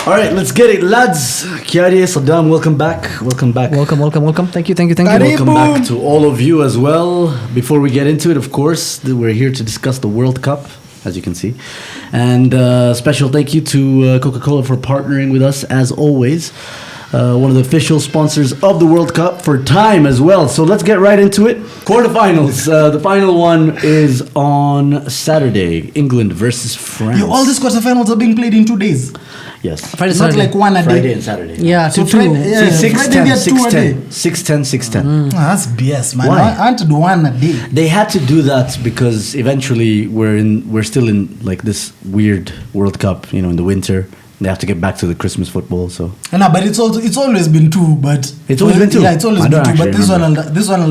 All right, let's get it, lads. Kiari, Saddam, welcome back. Welcome. Thank you. Welcome back to all of you as well. Before we get into it, of course, we're here to discuss the World Cup, as you can see. And special thank you to Coca-Cola for partnering with us, as always. One of the official sponsors of the World Cup for time as well. So let's get right into it. Quarterfinals. The final one is on Saturday. England versus France. All these quarterfinals are being played in 2 days. Yes. Friday, not Saturday. Like one a day. Friday and Saturday. Yeah, so two. Yeah, 6-10. 6-10. That's BS, man. Why? I want to do one a day. They had to do that because eventually we're still in like this weird World Cup, in the winter. They have to get back to the Christmas football, so. No, but it's always been two, but it's always been two. Yeah, it's always been two. But this one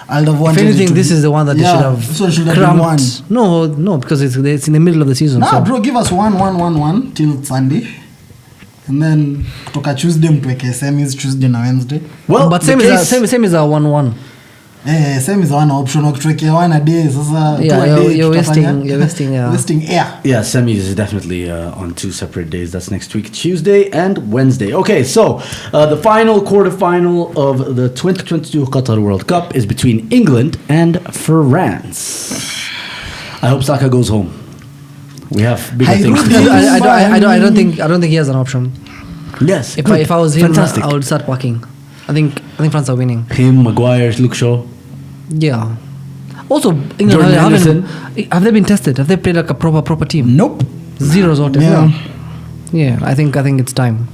I'll have wanted. If anything, this is the one that they should have. So should have been one. No, because it's in the middle of the season. Nah, bro, give us one till Sunday, and then kutoka Tuesday mtuweke semis Tuesday na Wednesday. Well, but same is a 1-1. Same is one option of one a day. You're wasting air. Yeah, semi is definitely on 2 separate days. That's next week, Tuesday and Wednesday. Okay, so the final quarterfinal of the 2022 Qatar World Cup is between England and France. I hope Saka goes home. We have bigger things to do. I don't think he has an option. Yes. If I was him, fantastic. I would start walking. I think France are winning. Him, Maguire, Luke Shaw. Yeah. Also, England have they been tested? Have they played like a proper team? Nope. Zero sort of. Yeah. I think it's time.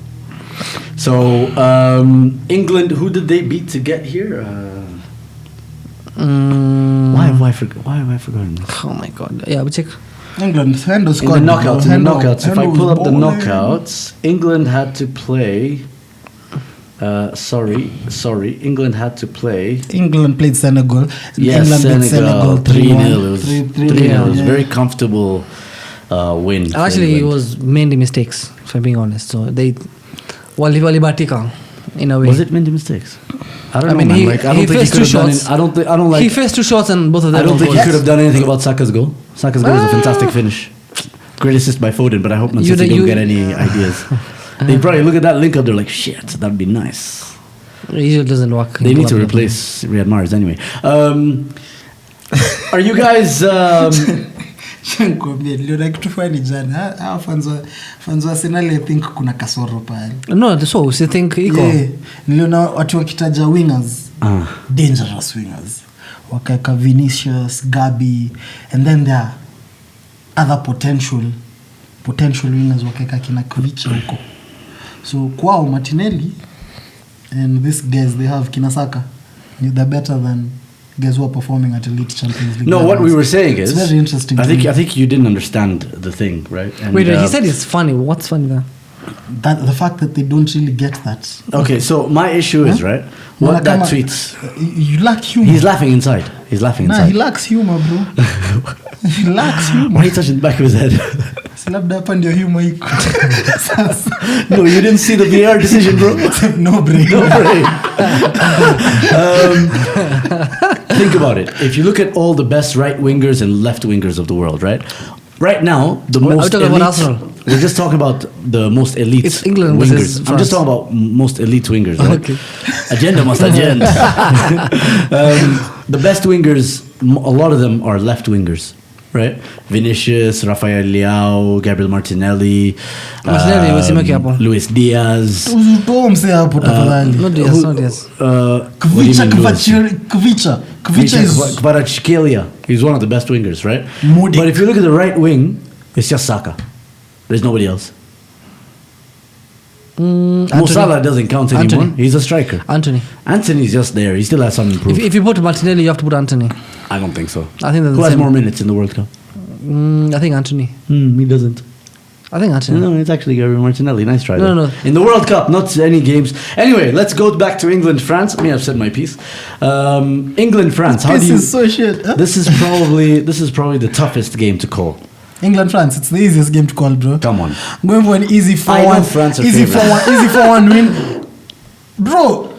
So England, who did they beat to get here? Why have I forgotten this? Oh my god! Yeah, we check. England in the knockouts. If I pull up the knockouts, England had to play. Sorry. England had to play. England played Senegal. Yes, Senegal 3-0. It was 3-0. It was a very comfortable win. Actually, it was mainly mistakes, if I'm being honest. So they Wali Batika in a way. Was it mainly mistakes? I don't know. He faced 2 shots. He faced 2 shots and both of them. I don't think he could have done anything about Saka's goal. Saka's goal is a fantastic finish. Great assist by Foden, but I hope Man City don't get any ideas. They probably look at that link up. They're like, shit, that'd be nice. It usually doesn't work. They need to replace Riyad Mahrez anyway. Are you guys? Niliona kitu fulani jana. Hao fans wa Arsenal I think kuna kasoro pale. No, so you think iko. Niliona watu wakitaja wingers. Dangerous wingers. Wakaeka Vinicius, Gabi, and then there are other potential wingers wakaeka kina Kvicha huko. So kwao Martinelli and these guys they have Kinasaka. They're better than guys who are performing at elite Champions League. No, what we were saying is it's very interesting. I think you didn't understand the thing, right? And wait, he said it's funny. What's funny there? That the fact that they don't really get that. Okay, so my issue is right. What that tweets. You lack humor. He's laughing inside. Nah, he lacks humor, bro. He lacks humor. Why are you touching the back of his head? Slapped up and your humor. No, you didn't see the VR decision, bro. No brain. Think about it. If you look at all the best right wingers and left wingers of the world, right? Right now, the most elite. About Arsenal. We're just talking about the most elite it's England wingers. I'm just talking about most elite wingers, right? Okay. Agenda must agenda. The best wingers, a lot of them are left wingers, right? Vinicius, Rafael Leao, Gabriel Martinelli, Luis Diaz. Not Diaz. Kvicha is Kvaratskhelia. He's one of the best wingers, right? But if you look at the right wing, it's just Saka. There's nobody else. Mo Salah doesn't count anymore. He's a striker. Anthony's just there. He still has some improvement. If you put Martinelli, you have to put Anthony. I don't think so. I think who has more minutes in the World Cup? I think Anthony. He doesn't. I think Anthony. No, it's actually Gabriel Martinelli. Nice try. No. In the World Cup, not any games. Anyway, let's go back to England, France. I mean, I've said my piece. England, France. This piece is so shit. Huh? This is probably the toughest game to call. England, France. It's the easiest game to call, bro. Come on. I'm going for an easy 4-1. Easy 4-1 win, bro.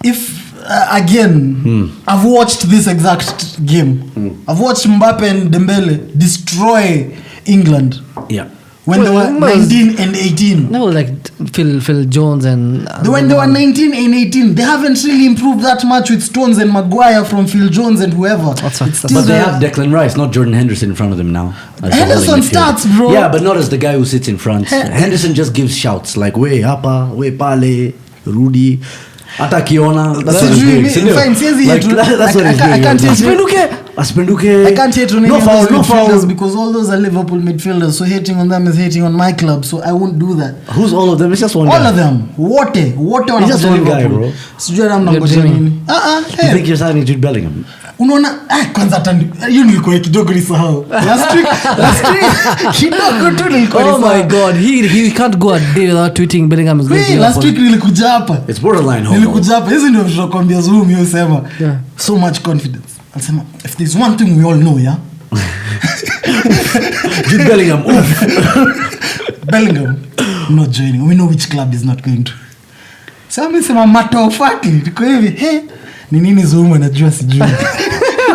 If I've watched this exact game. I've watched Mbappe and Dembele destroy England. Yeah. when they were 19 and 18. No, like Phil Jones and When they were 19 and 18, they haven't really improved that much with Stones and Maguire from Phil Jones and whoever. But they have Declan Rice, not Jordan Henderson in front of them now. Henderson starts, bro. Yeah, but not as the guy who sits in front. Henderson just gives shouts like "We hapa, we pale, Rudy." Atakiona. That's what he's doing. That's what he's doing. I can't Aspenduke. I can't hate on any no foul, midfielders because all those are Liverpool midfielders. So hating on them is hating on my club. So I won't do that. Who's all of them? It's just one all guy. All of them. Wote He's just one guy, bro. Sijui hata mnangoja nini. You think you're signing Jude Bellingham? Unaona kwanza hiyo nilikuwa kidogo nisahau. Last week kidogo tu nilikuwa nisahau. Oh my god, he can't go a day without tweeting Bellingham is going to last week nilikuja hapa. It's borderline. Nilikuja hapa. Hizi ndio tutakwambia Zoom hiyo sema. So much confidence. Alisema if there's one thing we all know, yeah. Jude Bellingham. Bellingham not joining. We know which club is not going to. So amesema matter of fact, niko hivi, ni nini Zoom anajua sijui.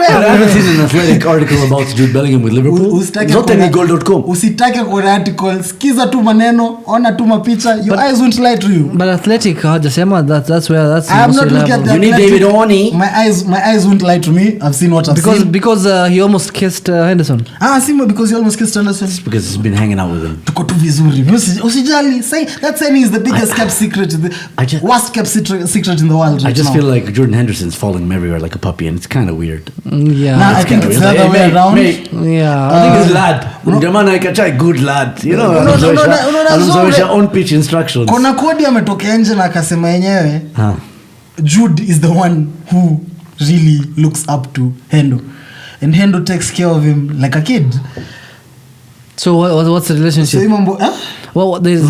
I haven't seen an athletic article about Jude Bellingham with Liverpool. Not any goal.com. Usitake kwa article, sikiza tu maneno, ona tu mapicha, your eyes won't lie to you. But athletic hajasema that's where that's I'm not looking at that. You need David Oni. My eyes won't lie to me. I've seen what I've seen. Because he almost kissed Henderson. Simo because he almost kissed Henderson. It's because he's been hanging out with him. Tuko tu vizuri. Usijali. Say that signing is the biggest kept secret, worst kept secret in the world. I just feel like Jordan Henderson's following everywhere like a puppy, and it's kind of weird. Yeah. Nah, I think it's the other way around. Yeah. I think it's lad. Jamana ikachai good lad. You know. Anamsomesha on pitch instructions. Kona Kodi ametokea nje na akasema yenyewe. Jude is the one who really looks up to Hendo. And Hendo takes care of him like a kid. So what's the relationship? So well, there's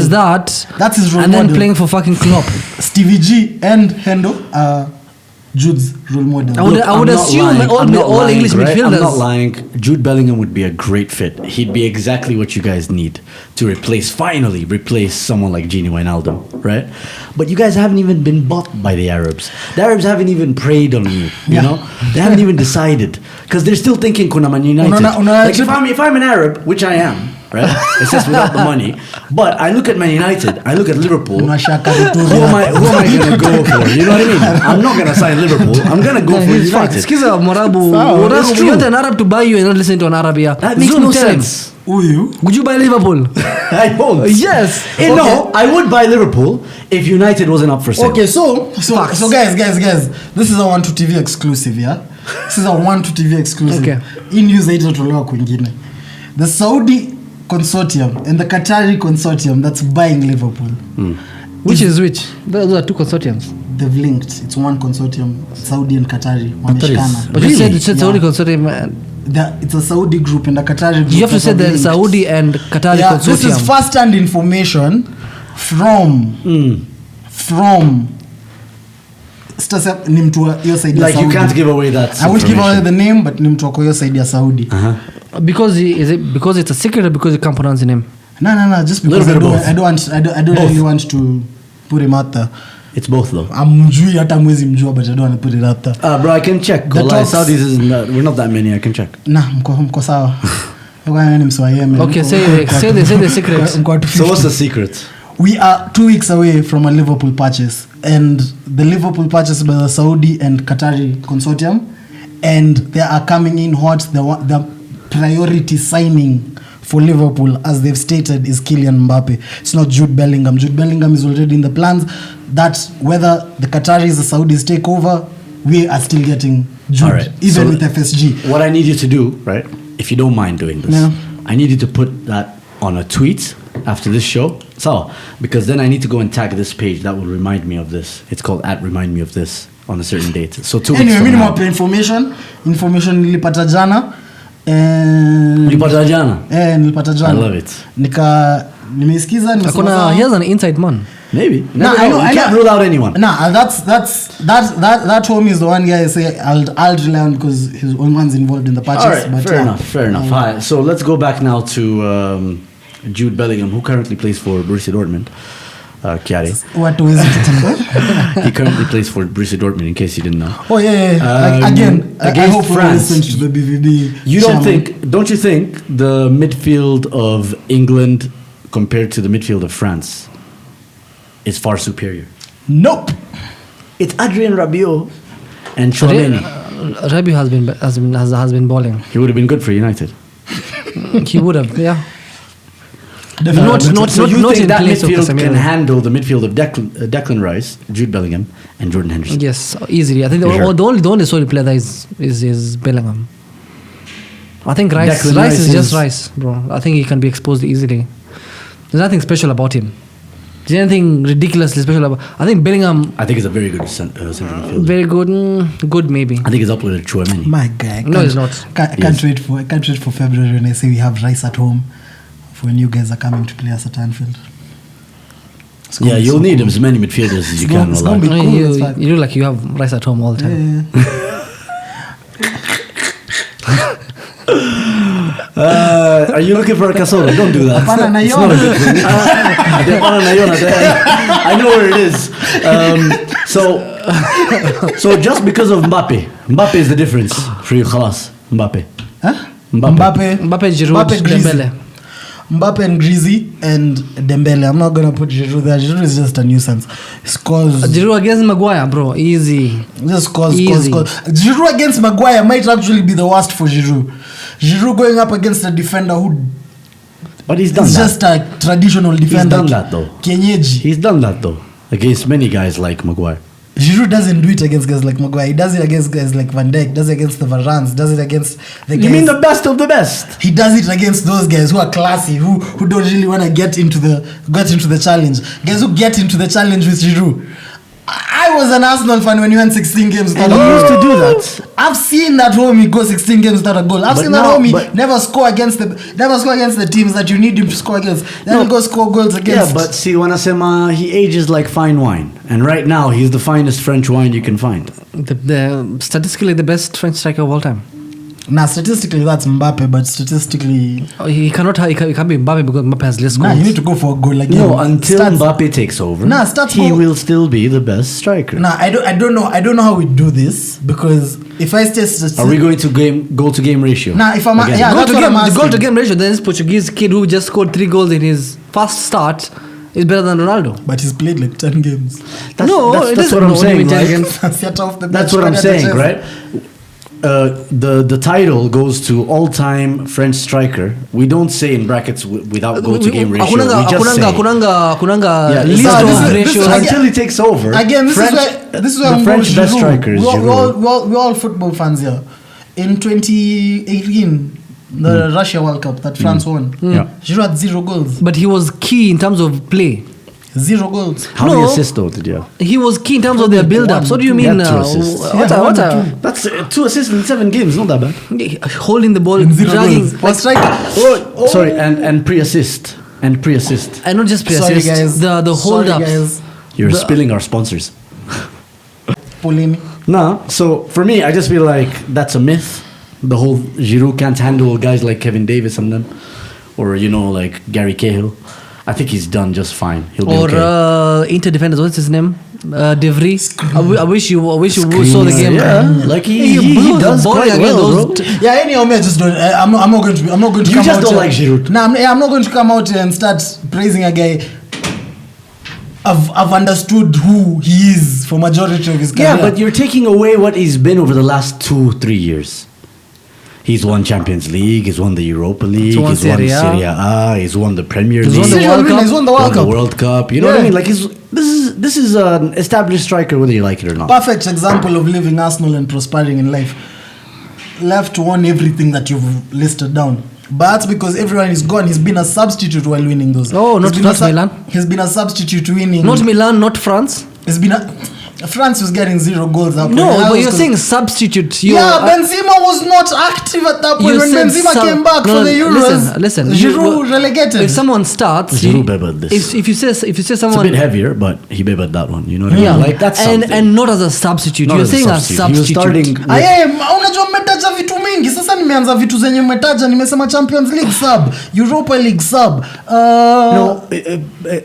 that. That's his role and model. And then playing for fucking Klopp. Stevie G and Hendo are Jude's role model. I would assume all English midfielders. I'm not lying. Jude Bellingham would be a great fit. He'd be exactly what you guys need to finally replace someone like Gini Wijnaldum, right? But you guys haven't even been bought by the Arabs. The Arabs haven't even preyed on you, you know? They haven't even decided. Because they're still thinking Kuna Man United. Like if I'm an Arab, which I am, right? It's just without the money. But I look at Man United, I look at Liverpool. Who am I going to go for? You know what I mean? I'm not going to sign Liverpool. I'm going to go for United. Skiza Morabu. You want an Arab to buy you and not listen to an Arab here. That makes no sense. Would you buy Liverpool? I won't. Yes. Okay. No, I would buy Liverpool if United wasn't up for sale. Okay, so guys, this is a 1 to TV exclusive, yeah? This is a 1 to TV exclusive. Okay. In news haitatolewa kwingine. The Saudi consortium and the Qatari consortium that's buying Liverpool. Which is which? Those are two consortiums. They've linked. It's one consortium, Saudi and Qatari. Wameshikana. But really? You said Saudi consortium. It's a Saudi group and a Qatari group. You have to say the Saudi and Qatari consortium. This is first-hand information from ni mtu wa hiyo side ya Saudi. You can't give away that. I won't give away the name, but ni mtu wa hiyo side ya Saudi. Because it's a secret or because you can't pronounce the name? No, just because I don't really want to put him out there. It's both though. Amjui hata mwezi mjua, but I don't want to put it out there. Bro, I can check. Saudis we're not that many. I can check. Mko sawa. Okay, say the secret. So what's the secret? We are 2 weeks away from a Liverpool purchase, and the Liverpool purchase by the Saudi and Qatari consortium, and they are coming in hot. The priority signing for Liverpool, as they've stated, is Kylian Mbappe. It's not Jude Bellingham. Jude Bellingham is already in the plans. That whether the Qataris, the Saudis take over, we are still getting Jude, right. Even with FSG. What I need you to do, right, if you don't mind doing this, I need you to put that on a tweet after this show. So, because then I need to go and tag this page that will remind me of this. It's called @RemindMeOfThis on a certain date. So 2 weeks anyway, from now. Information nilipata jana. Nilipata jana? Nilipata jana. I love it. Nimeisikiza nimesema he has an inside man. Maybe. I know. You can't rule out anyone. That home is the one guy I say I'll rely on because he's the only one's involved in the purchase. All right, but fair enough. Hi. So let's go back now to Jude Bellingham, who currently plays for Borussia Dortmund. Chiari. What was it? He currently plays for Borussia Dortmund, in case you didn't know. Oh yeah. Again, I against hope France. we listen to the BVB. Don't you think the midfield of England compared to the midfield of France is far superior? Nope. It's Adrien Rabiot and Chouameni. Rabiot has been balling. He would have been good for United. He would have, yeah. Definitely. So you not think in that place of midfield can Casemiro. handle the midfield of Declan Rice, Jude Bellingham, and Jordan Henderson? Yes, easily. I think the only solid player there is Bellingham. I think Rice is just Rice, bro. I think he can be exposed easily. There's nothing special about him. There's anything ridiculously special about. I think Bellingham. I think he's a very good central midfielder. Very good, good maybe. I think he's up with Chouameni. My guy. No, he's not. Can't wait for February when I say we have Rice at home. For when you guys are coming to play us at Anfield. Yeah, you'll need as many midfielders as you can. It's gonna be cool, You look like you have Rice at home all the time. Yeah. Are you looking for a casolo? Don't do that. Hapana na It's yona. not a good thing. Hapana na yona. I know where it is. So just because of Mbappe is the difference for you, khalas. Mbappe. Huh? Mbappe, Giroud, Dembele. Mbappe and Griezmann and Dembele. I'm not gonna put Giroud there. Giroud is just a nuisance. Scores. Giroud against Maguire, bro. Easy. Just scores. Easy. Giroud against Maguire might actually be the worst for Giroud. Giroud going up against a defender who. But he's done is that. just a traditional defender. He's done that though. Kenyeji. He's done that though against many guys like Maguire. Giroud doesn't do it against guys like Maguire. He does it against guys like Van Dijk. Does it against the Varans. Does it against the guys. You mean the best of the best? He does it against those guys who are classy, who don't really want to get into the challenge. Guys who get into the challenge with Giroud. I was an Arsenal fan when we went 16 games without And a he goal. used to do that. I've seen that homie go 16 games without a goal. I've But seen that now- homie but- never score against the teams that you need him to score against. Then he'll go score goals against. Yeah, but see, Wanasema, he ages like fine wine. And right now, he's the finest French wine you can find. The statistically the best French striker of all time. Nah, statistically that's Mbappe, but statistically, He can't be Mbappe because Mbappe has less nah, goals. you need to go for a goal like No, him. until Stats- Mbappe takes over, Nah, stats he go- will still be the best striker. Nah, I don't know how we do this because if I stay, Are we going to goal to game ratio? Nah, if I'm Again? yeah, Goal that's to what game, I'm the goal to asking. game ratio. Then this Portuguese kid who just scored 3 goals in his first start is better than Ronaldo. But he's played like 10 games. That's what I'm doesn't saying, mean right? against- Set off the That's bench, what I'm but saying, just- right? The title goes to all-time French striker. We don't say in brackets without goal to game ratio. We just say Kunanga yeah, list so of this is- ratios. until he takes over. Again, this French, is where the I'm French going best Giroud. striker is Giroud. We're all football fans here. In 2018, the Russia World Cup that France won, Yeah. Giroud had 0 goals. But he was key in terms of play. 0 goals. How many No. assists though did you have? He was key in terms of their build-ups. What do you He mean? had 2 assists. What a That's 2 assists in 7 games. Not that bad. holding the ball, 0 dragging. goals. Was striker. Sorry, and pre-assist. And pre-assist. And not just Sorry, pre-assist. guys. The hold Sorry, up. guys. You're spilling our sponsors. Polemi. No, so for me, I just feel like that's a myth. The whole Giroud can't handle guys like Kevin Davis and them, or like Gary Cahill. I think he's done just fine. He'll be Or okay. Inter defenders. What's his name? De Vries. I wish you saw the game. Yeah, like he blew the does ball quite against well, those bro. Yeah, anyhow, me, I just don't. I'm not going to. You come just out don't here- like Giroud. Nah, I'm not going to come out here and start praising a guy. I've understood who he is for majority of his career. Yeah, but you're taking away what he's been over the last 2-3 years. He's won Champions League. He's won the Europa League. won He's won Serie A. Serie A. He's won the Premier He's League. won the He's World Cup. He's won the World Won the Cup. World Cup. You know what I Yeah. mean? Like this is an established striker, whether you like it or not. Perfect example of living Arsenal and prospering in life. Left won everything that you've listed down. But that's because everyone is gone. He's been a substitute while winning those. Oh, He's not been a Milan. He's been a substitute winning. Not Milan, not France. He's been a. France was getting 0 goals. Up No, but you're saying substitute. Benzema was not active at that point when Benzema came back for the Euros. Listen. Giroud relegated. If someone starts, Giroud bebbled this. If you say someone, it's a bit heavier, but he bebbled that one. You know what I mean? Like that's something. And not as a substitute. You're saying a substitute. He was starting. Unajua mmetaja vitu mingi. Sasa nimeanza vitu zenye mmetaja. Nimesema Champions League sub, Europa League sub. No,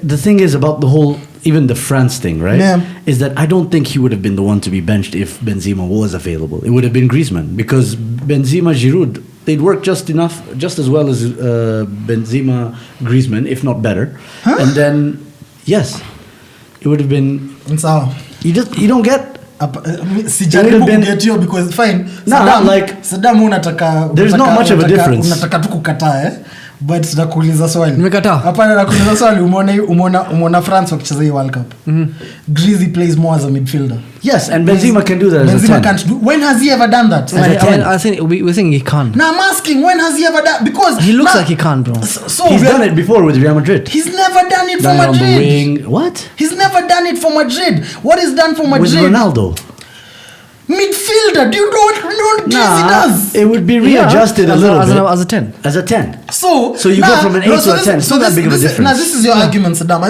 the thing is about the whole. Even the France thing, right? Yeah. Is that I don't think he would have been the one to be benched if Benzema was available. It would have been Griezmann because Benzema, Giroud, they'd work just as well as Benzema, Griezmann, if not better. Huh? And then, yes, it would have been. You don't get. Sijaribu kuget you because fine. Saddam unataka. There's not much of a difference. Unataka tu kukataa But nakuuliza swali. Nimekataa. Hapana, nakuuliza swali. Umeona France wakicheza hii World Cup. Griezmann plays more as a midfielder. Yes, and Benzema can do that as a 10. Benzema can't do. When has he ever done that? I think we're saying he can't. Now I'm asking, when has he ever done? Because he looks like he can't, bro. So he's done it before with Real Madrid. He's never done it for Madrid. On the wing. What? He's never done it for Madrid. What is done for Madrid? With Ronaldo. Midfielder, do you know what Griezmann does? It would be readjusted a little bit. As a 10. As a 10. So you go from an 8 to a 10. It's not that big of a difference. Now this is your argument, Saddam.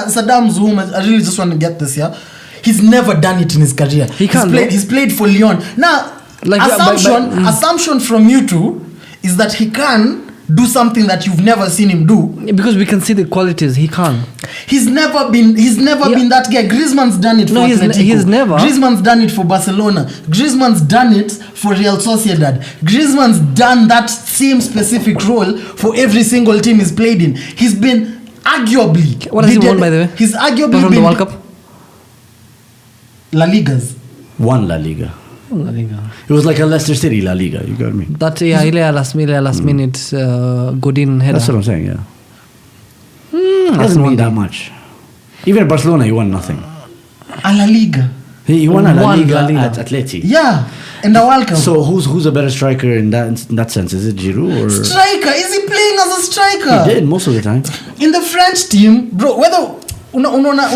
Saddam's whom I really just want to get this here. He's never done it in his career. He's played for Lyon. Now, assumption from you two is that he can do something that you've never seen him do. Because we can see the qualities. He can't. He's never been that guy. Griezmann's done it for Atletico. He's never. Griezmann's done it for Barcelona. Griezmann's done it for Real Sociedad. Griezmann's done that same specific role for every single team he's played in. He's been arguably. What has he won, by the way? He's arguably from been the World Cup. La Ligas. One La Liga. La Liga. It was like a Leicester City La Liga. You got me. That last minute Godin header. That's what I'm saying. Yeah. He hasn't won that much. Even at Barcelona, he won nothing. A La Liga. He won a La Liga at Atleti. Yeah, in the World Cup. So who's a better striker in that sense? Is it Giroud or striker? Is he playing as a striker? He did most of the time. In the French team, bro. Whether unaona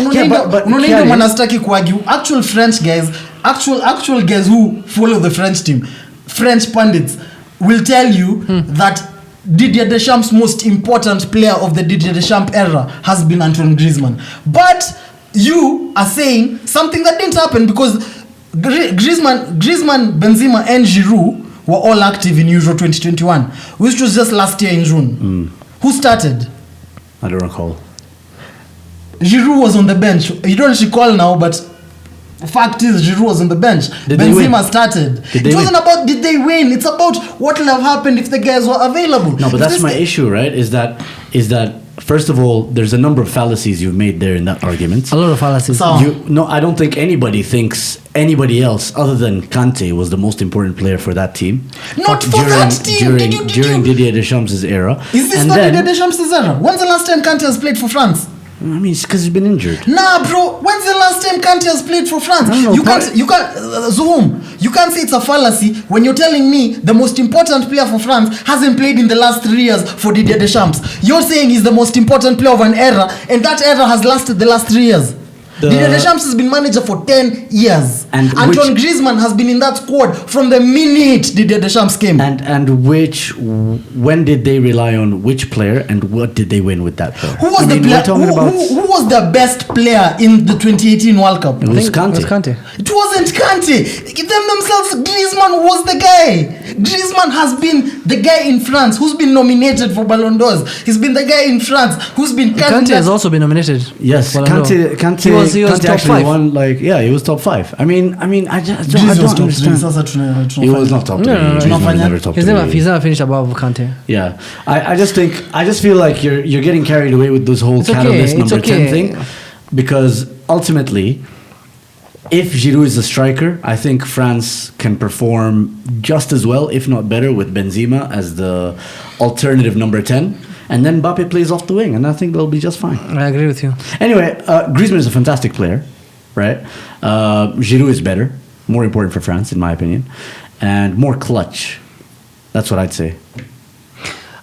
wanastaki kuargue. Actual French guys, actual guys who follow the French team, French pundits will tell you that Didier Deschamps' most important player of the Didier Deschamps era has been Antoine Griezmann. But you are saying something that didn't happen because Griezmann, Benzema and Giroud were all active in Euro 2021, which was just last year in June. Who started? I don't recall. Giroud was on the bench. You don't recall now, but fact is Giroud was on the bench. Benzema started. It wasn't about did they win. It's about what will have happened if the guys were available. No, but that's my issue, right? Is that first of all, there's a number of fallacies you've made there in that argument. A lot of fallacies. No, I don't think anybody thinks anybody else other than Kante was the most important player for that team. Not for that team. During Didier Deschamps' era. Is this not Didier Deschamps' era? When's the last time Kante has played for France? I mean, it's because he's been injured. Nah, bro. When's the last time Kante has played for France? You can't Zoom. You can't say it's a fallacy when you're telling me the most important player for France hasn't played in the last 3 years for Didier Deschamps. You're saying he's the most important player of an era, and that era has lasted the last 3 years. Didier Deschamps has been manager for 10 years. And Antoine Griezmann has been in that squad from the minute Didier Deschamps came. And when did they rely on which player and what did they win with that player? Who was the player? Who was the best player in the 2018 World Cup? It was Kante. It wasn't Kante. Them themselves, Griezmann was the guy. Griezmann has been the guy in France who's been nominated for Ballon d'Ors. He's been the guy in France who's been Kante has also been nominated. Yes, Kante he was top 5. He was top 5. I just don't understand. He was not top 3. He's never finished above Kante. Yeah, I just feel like you're getting carried away with this whole catalyst number 10 thing, because ultimately, if Giroud is a striker, I think France can perform just as well, if not better, with Benzema as the alternative number 10. And then Mbappe plays off the wing, and I think they'll be just fine. I agree with you. Anyway, Griezmann is a fantastic player, right? Giroud is better, more important for France, in my opinion, and more clutch. That's what I'd say.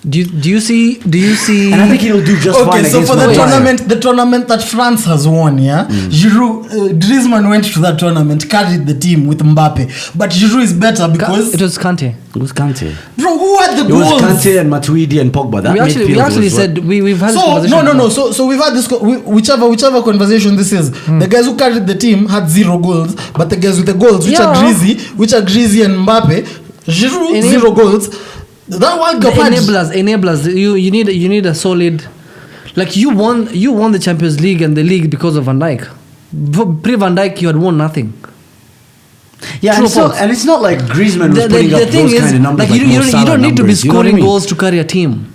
Do you see? And I think he'll do just fine. Okay, so for the tournament that France has won, Giroud, Griezmann went to that tournament, carried the team with Mbappe, but Giroud is better because it was Kante. It was Kante. Bro, who had the goals? It was Kante and Matuidi and Pogba. That we actually said we've had this conversation. No. So we've had this whichever conversation this is. The guys who carried the team had 0 goals, but the guys with the goals, which are Griezmann and Mbappe, Giroud 0 goals. That World Cup enablers. You need a solid. Like you won the Champions League and the league because of Van Dijk. Pre Van Dijk, you had won nothing. Yeah, and it's not like Griezmann was putting up those kind of numbers. Like you don't need to be scoring goals to carry a team.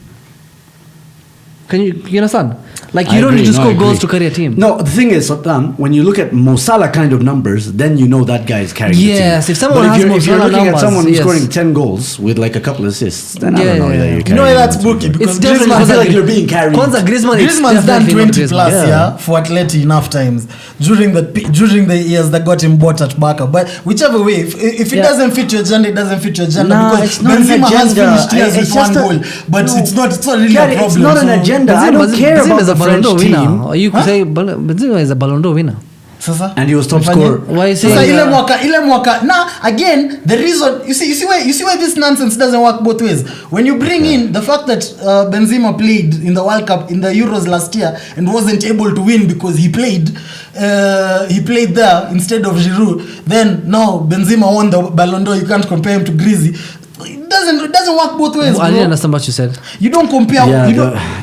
Can you understand? Like you don't need to score goals to carry a team. No, the thing is, Sultan, when you look at Mo Salah kind of numbers, then you know that guy is carrying the team. Yes, if someone has Mo Salah numbers, if you're looking at someone who's scoring 10 goals with like a couple of assists, then I don't know that you're carrying. You know that's bookie because Griezmann, I feel like you're being carried. Griezmann's done 20 plus for Atleti enough times during the years that got him bought at Barca. But whichever way, if it doesn't fit your agenda, it doesn't fit your agenda because Benzema has finished years with 1 goal, but it's not really a problem. It's not an agenda. I don't care about the French team. Or you could say Benzema is a Ballon d'Or winner. And he was top scorer. Why you saying ile mwaka now again the reason you see why this nonsense doesn't work both ways. When you bring in the fact that Benzema played in the World Cup in the Euros last year and wasn't able to win because he played there instead of Giroud, then now Benzema won the Ballon d'Or. You can't compare him to Griezmann. It doesn't work both ways. I didn't understand what you said. You don't compare.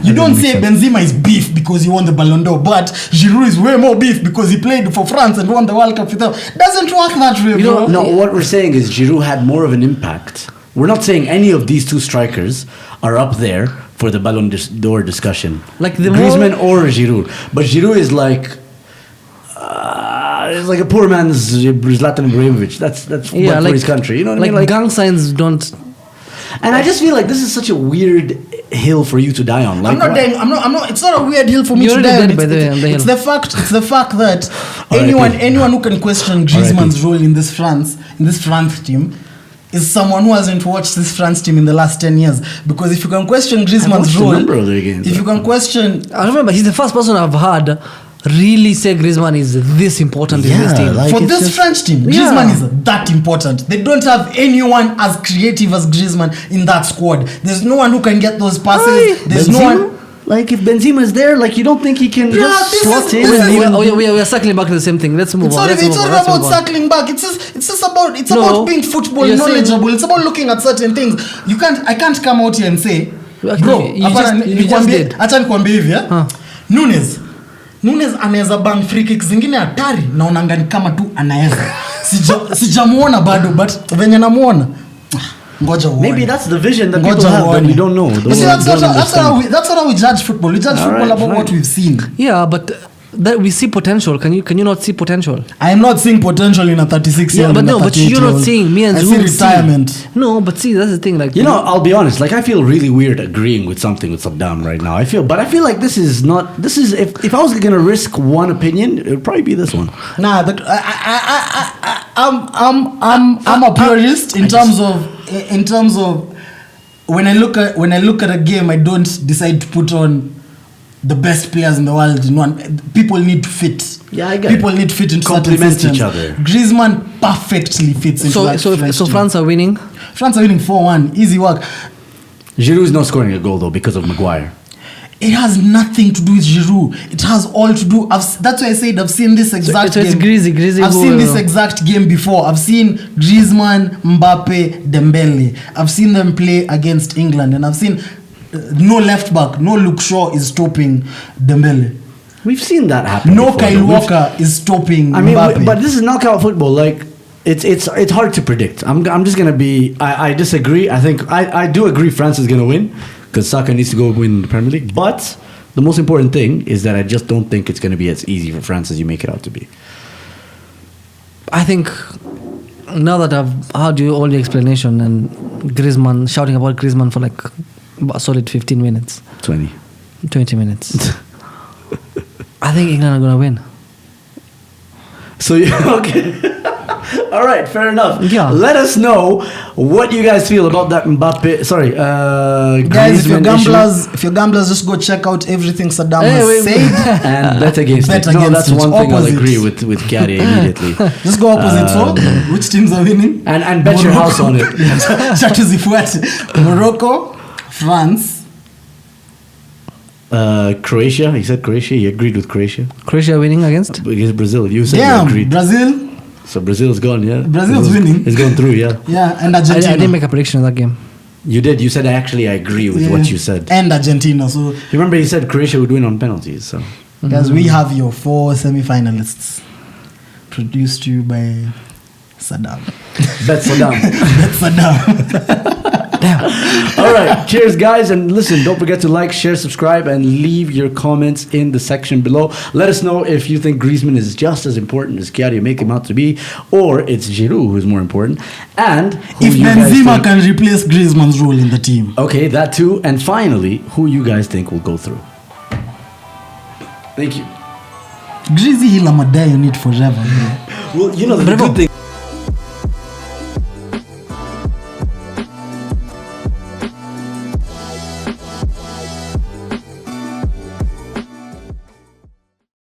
You don't say Benzema is beef because he won the Ballon d'Or, but Giroud is way more beef because he played for France and won the World Cup with them. Doesn't work that way, bro. No, what we're saying is Giroud had more of an impact. We're not saying any of these two strikers are up there for the Ballon d'Or discussion. Like the Griezmann or Giroud, but Giroud is like. It's like a poor man's Zlatan Ibrahimovic. That's for his country. You know what I mean? Like gang signs don't. And I just feel like this is such a weird hill for you to die on. Like, I'm not dying. I'm not. It's not a weird hill for me to die on. It's the fact that anyone who can question Griezmann's role in this France team is someone who hasn't watched this France team in the last 10 years. Because if you can question Griezmann's role, if you can question, I remember he's the first person I've heard really say Griezmann is this important in this team. For this French team, Griezmann is that important. They don't have anyone as creative as Griezmann in that squad. There's no one who can get those passes. There's Benzema? No one. Like if Benzema is there, like you don't think he can just slot in? We are circling back to the same thing. Let's move on. It's not about circling back. It's about being football knowledgeable. It's about looking at certain things. I can't come out here and say, bro, acha nikwambie hivi, Nunes anaweza bang free kick zingine hatari na unangani kama tu anaweza. Sijamuona bado but venye namuona. Ngoja uone. Maybe that's the vision that people have that we don't know. That's how we judge football. We judge football about what we've seen. Yeah, but that we see potential. Can you not see potential? I am not seeing potential in a 36-year-old. Yeah, but you're not seeing me and I see retirement. No, but see, that's the thing. Like I'll be honest. Like I feel really weird agreeing with something with Saddam right now. I feel like this is if I was gonna risk one opinion, it would probably be this one. Nah, I'm a purist in terms of when I look at a game, I don't decide to put on the best players in the world in one. People need to fit. Yeah, I get People need to fit into complement certain systems. Each other. Griezmann perfectly fits into that. So France are winning. France are winning 4-1. Easy work. Giroud is not scoring a goal though because of Maguire. It has nothing to do with Giroud. It has all to do. That's why I said I've seen this exact game. It's Griezmann. I've seen this exact game before. I've seen Griezmann, Mbappe, Dembele. I've seen them play against England, and I've seen no left back, no Luke Shaw is stopping Dembele. We've seen that happen. No Kyle Walker is stopping Mbappe. But this is knockout football. Like it's hard to predict. I'm just gonna be. I disagree. I think I do agree France is gonna win because Saka needs to go win the Premier League. But the most important thing is that I just don't think it's gonna be as easy for France as you make it out to be. I think now that I've heard you all the explanation and Griezmann shouting about Griezmann for like a solid 15 minutes. 20 minutes. I think England are going to win. So, okay. All right, fair enough. Yeah. Let us know what you guys feel about that Mbappe. Sorry, guys, Griezmann if you're gamblers, just go check out everything Saddam Hey, has wait. said. and bet against Bet it. No, against that's it. one thing I'll Opposite. agree with Gary immediately. Just go opposite. So, which teams are winning? And bet your house on it. Chatuzifuate. Morocco, France. Croatia. He said Croatia. He agreed with Croatia. Croatia winning against? Against Brazil. You said you Damn, agreed. Brazil. So Brazil's gone, yeah? Brazil's winning. It's going through, yeah. Yeah, and I Argentina. didn't make a prediction in that game. You did. You said, actually, I agree with what you said. And Argentina. So, You remember he said Croatia would win on penalties, so... guys, we have your 4 semi-finalists. Produced to you by Saddam. Bet Saddam. That's Saddam. All right, cheers, guys, and listen, don't forget to like, share, subscribe, and leave your comments in the section below. Let us know if you think Griezmann is just as important as Chiari make him out to be, or it's Giroud who's more important, and who If you guys Benzema think- can replace Griezmann's role in the team. Okay, that too, and finally, who you guys think will go through. Thank you. Griezzy, he'll amadai on it forever. Well, you know, the Bravo. good thing...